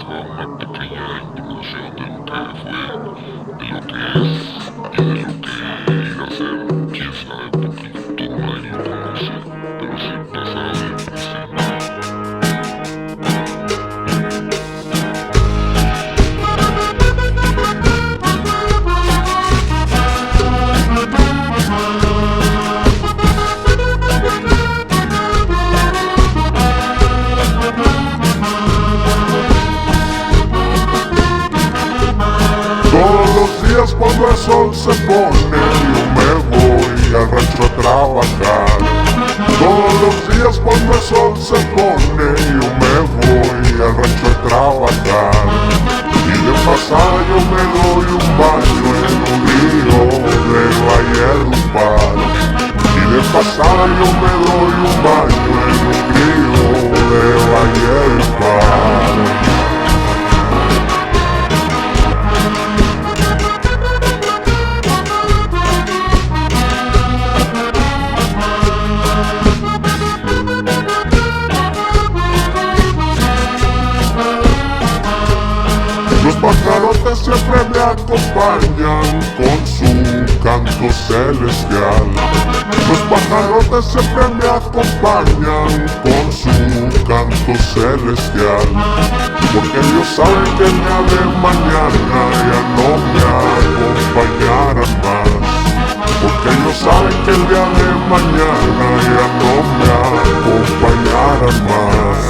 haga una pequeña introducción de lo que fue, de lo que es y de lo que irá a ser. Quién sabe, porque el futuro nadie lo conoce, pero siempre sabe el presente. Cuando el sol se pone yo me voy al rancho a trabajar. Todos los días cuando el sol se pone yo me voy al rancho a trabajar. Y de pasada yo me doy un baño en un río de Valledupar. Y de pasada yo me doy un baño en un río de Valledupar. Los pajarotes siempre me acompañan con su canto celestial. Los pajarotes siempre me acompañan con su canto celestial. Porque ellos saben que el día de mañana ya no me acompañarán más. Porque ellos saben que el día de mañana ya no me acompañarán más.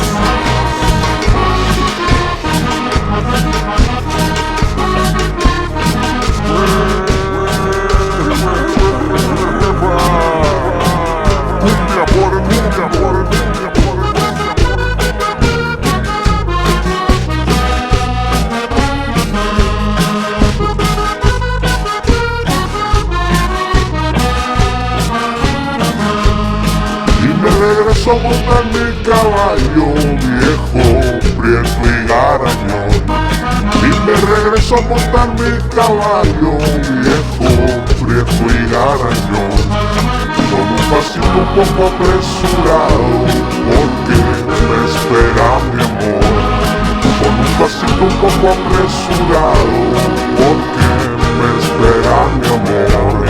Regreso a montar mi caballo viejo, prieto y garañón. Y me regreso a montar mi caballo viejo, prieto y garañón. Con un pasito un poco apresurado, porque me espera mi amor. Con un pasito un poco apresurado, porque me espera mi amor.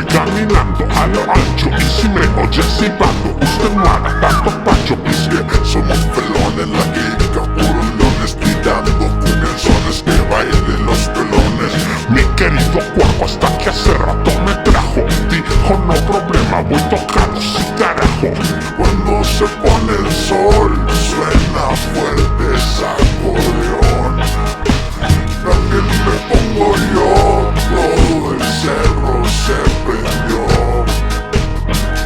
Caminando a lo ancho, y si me oye silbando, usted no haga tanto pacho. Mis que somos pelones, la guica, puros leones, tirando cunenzones que bailen los pelones. Mi querido cuajo hasta que hace rato me trajo, dijo no problema, voy tocando si carajo. Cuando se pone el sol, suena fuerte esa acordeón. También me pongo yo, todo el cerro se prendió.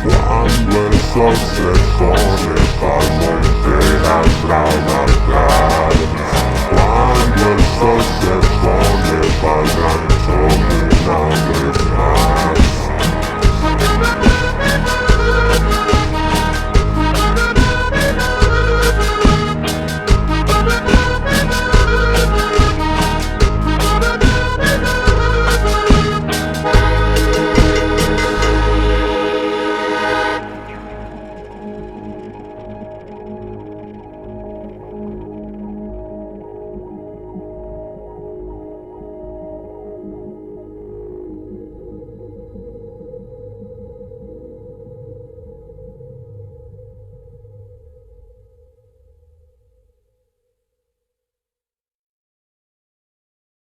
Cuando el sol se pone para monte a trabajar. Cuando el sol